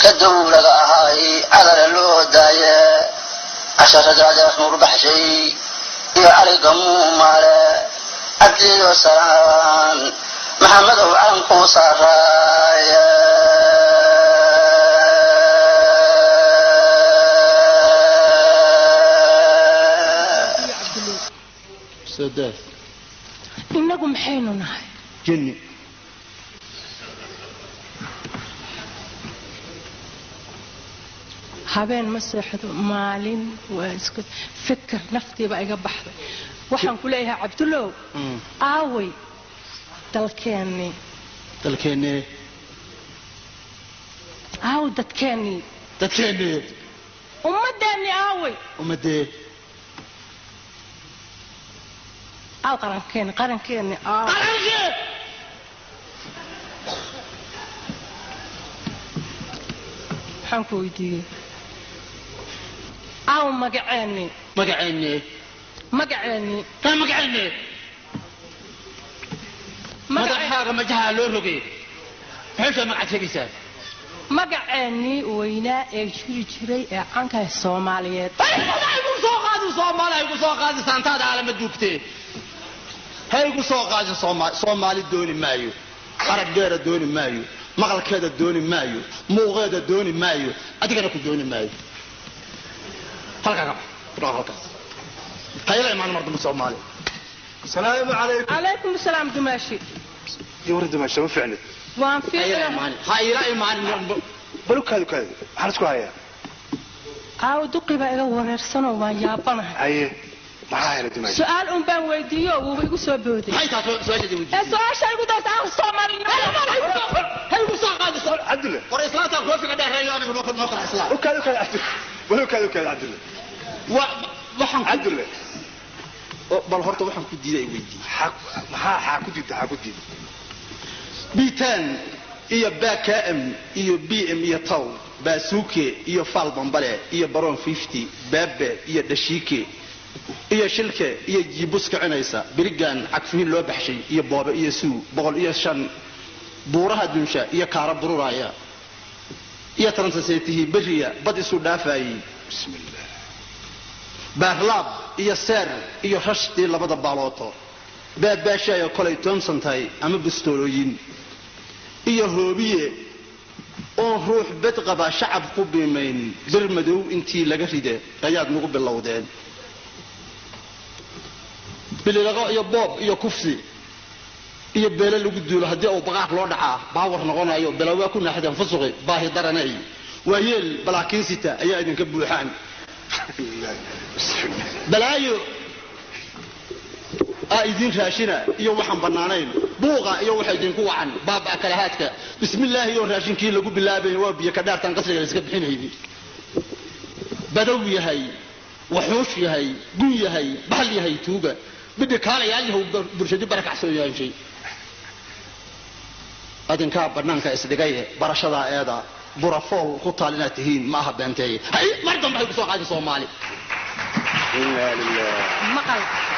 كدولة هاي على اللوداية عشان رجع نور بحشي يا علي قموم على عبد وسلام محمد وعنكو سرايا سادات إنكم حيننا جني habeen ma seexdo maalin waa isku fikir naftii baa iga baxday waxaan ku leeyahay Cabdulow aaway dalkeeni aaw dadkeeni ummadeeni aaway ummadee aaw qarankeeni aaw waxaan ku weydiiyey أو مقعني ماذا حاجة مجهى لورقي حيث ما عتيسان مقعني وينا يشري عنك الصوماليات هاي سوقات سانتاد على مدوكتي هاي سوقات صومالي دوني مايو قرب دير دوني مايو مغل كذا دوني مايو موغيدا دوني مايو أديك أنا دوني مايو هلكا هلكا هاي معنا مرضى الصومالي السلام عليكم عليكم السلام دماشي يورد دماشي ما فعلت وان فعلا هاي لا معنا بلوك هذا حرسكوا هيا أو دقي بقى ورسنا وما يابنا أيه معايا دماشي سؤال بان ويديو ويقول سبودي هاي سؤال جديد السؤال شيء يقول ده الصومالي هاي مساقات عبد الله ورئيسلاتا كوفي قد هي انا بناخذ موقع اصلاح وكذا عبد الله waxaan عبد الله bal horta waxaan ku diiday weydii maxaa ku diiday bitan iyo BKM iyo BM iyo taw baasuke iyo falbambale iyo baron 50 baabe iyo dashike iyo shilke iyo jibuska cunaysa birigan cagfiin loo baxshay iyo booba iyo suu 105 buuraha dunsha iyo kaara bururaya iyo transaseetihi bariya bad isu dhaafay bismillah baarlab iyo seer iyo hashti labada baalooto baabashay kolay toonsantay ama bistolooyin iyo hoobiye oo ruux bad qaba shacab ku biimeyn bir madow intii laga riday ayaad nagu bilowdeen bililaqa iyo boob iyo kufsi iyo beela lagu duulo hadii uu baqaaq loo dhacaa baawar noqonayo bilawaa ku naxdan fasuqi baahi daranay waayeel balaakiin sita ayaa idinka buuxaan balaayo idin raashina iyo waxaan banaanayn buuqa iyo waxa idinku wacan baaba kala haadka bismillaah iyo raashinkii lagu bilaabay waa biyo ka dhaartan qasriga iska bixinayay badaw yahay wuxuush yahay gun yahay bahal yahay tuuga bidda kala yahay burshadi barakacsan yahay shay adinka banaanka isdhigay barashada eeda burafol ku taalinaatihiin ma aha beentay hay mardan bay ku soo qaadi Soomaali inna lillahi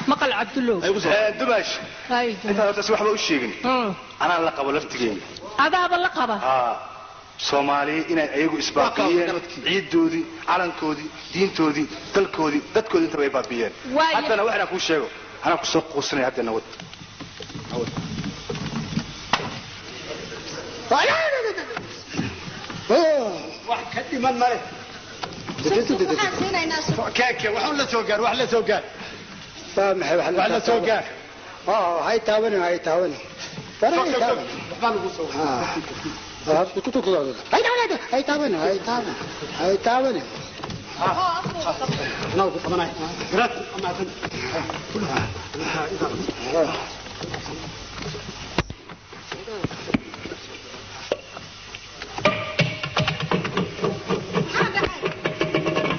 مقال عبد الله دباش انت تسوح بقى وشيغني انا لقب لفتيين هذا باللقب Soomaali inay ayagu isbaaqiyeen ciidoodii calankoodii diintoodii dalkoodii dadkoodii inta bay baabiyeen hadana waxaan ku sheego ana ku soo qoosnay hadana wad wax ka dhiman male كاكا وحنا سوقان وحنا سوقان فاهم وحنا سوقان هاي تاوني ترى هاي تاوني ناخذ كمان جرات كلها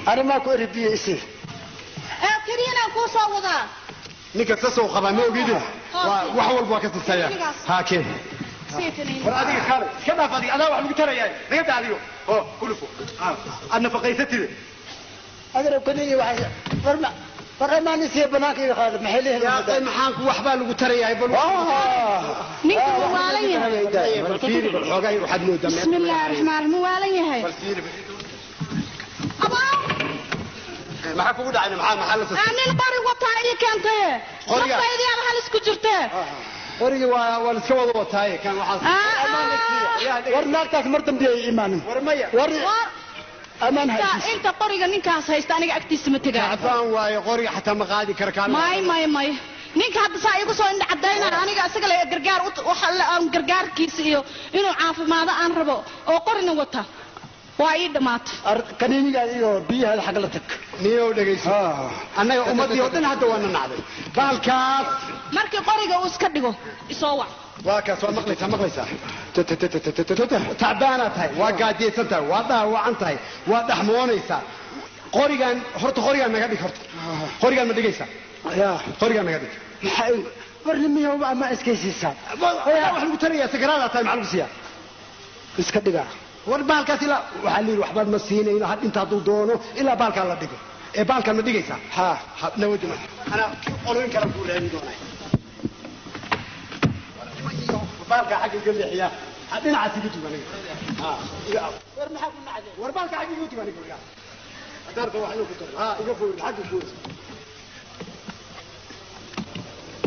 أنا ما كنت أربيه إسي كرينا كوسا وضع ninka sasoo qaba ma ogidin wax walba ka tusaya ha keen war adiga kale ka dhaafadi adaa wax lagu tarayaa laga daadiyo oo kulufo adna faqaysatide أقرب كني واحد فرما نسي بناك يا خالد محله يا أخي maxaan ku waxba lagu tarayaa bal ninka muwaalaya fiiri bal xoogay waxaad moodaa bismillaahir rahmaanir muwaalaya bal fiiri maxaa kugu dhacay maxaa la soo aanin qori wataa ii keentay qoriga ama hal isku jirtay qoriga waa iska wada wataaye kan waxa ورناكتاس مرتم دي إيمان warmaya أمان هاي inta qoriga ninkaas haysta aniga agtiisa ma tagaa afaan waaye qoriga xataa ma qaadi kara kaan may ninka hadda saa igu soo indha cadaynaa aniga asaga la gargaar waxa aan gargaarkiisa iyo inuu caafimaado aan rabo oo qorina wata waa ii dhamaatay كنيني قال إيوه بيه هذا حق لتك niyo dhageyso annaga ummadii oo dhan hadda waana nacday baalkaas markii qoriga uu iska dhigo isoo wac waa kaas waa maqlaysaa tacbaana tahay waa gaajaysan tahay waa dhaawacan tahay waa dhaxmoonaysaa qorigan naga dhig horta qorigan ma dhigaysaa يا qorigan naga dhig ورنمي هو ما إسكيسي ساب wax lagu tarayaa sakaraada tahay maxaa lagu siiyaa إسكدقا war baalkaas ilaa waxaa liiri waxbaad ma siinayno had inta hadduu doono ilaa baalkaan la dhigo ee baalkaan ma dhigaysaa ها nawadi ma anaa qoloyin kala kuu raadin doonay baalka xagga iga leexiyaa dhinacaas iga tugan war maxaa ku nacday war baalka xagga iga tugan iga darta wax inuu ku taro iga fogeyn xagga fogeyn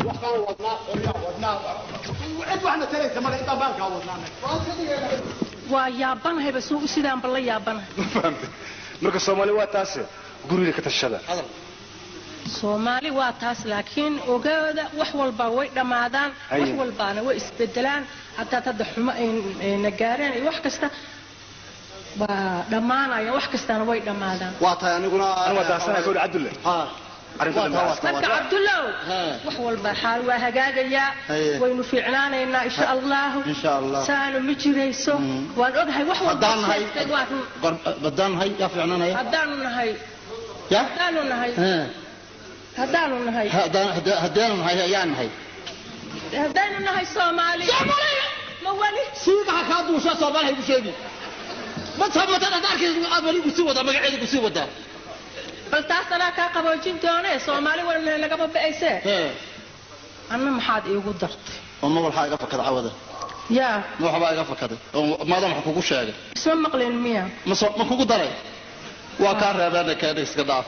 waxaan wadnaa cid waxna taraysa male intaan baalkaa wadnaa waa yaabanahay soo sidaan bal la yaabanahay marka Soomaali waa taas guriga ka tashada Soomaali waa taas laakiin ogaada wax walba way dhamaadaan wax walbaana way isbedelaan hatta xumo ay nagaareen iyo wax kasta waa dhamaanaya wax kastana way dhamaadaan waa tahay aniguna wadaasana ku Cabdulle marka Cabdullah wax walba xaal waa hagaagaya waynu fiicnaanaynaa insha Allah saanu ma jirayso waan ogahay wax walba badaan hay ya fiicnaanaya haddaanu nahay haddaanu nahay Soomaali ma wali siiga ka duusha Soomaali ku sheegi ma sabata darkiis abali ku sii wada magaceedu ku sii wada bal taas ana ka qaboojin doonee Soomaali wala laga babaysay anna maxaad iigu dartay oo waxa iga fakad cawada yaa waxa iga fakaday oo maadaama waxa kugu sheegay isma maqleen miya ma kugu daray waa ka reebana ka iska dhaaf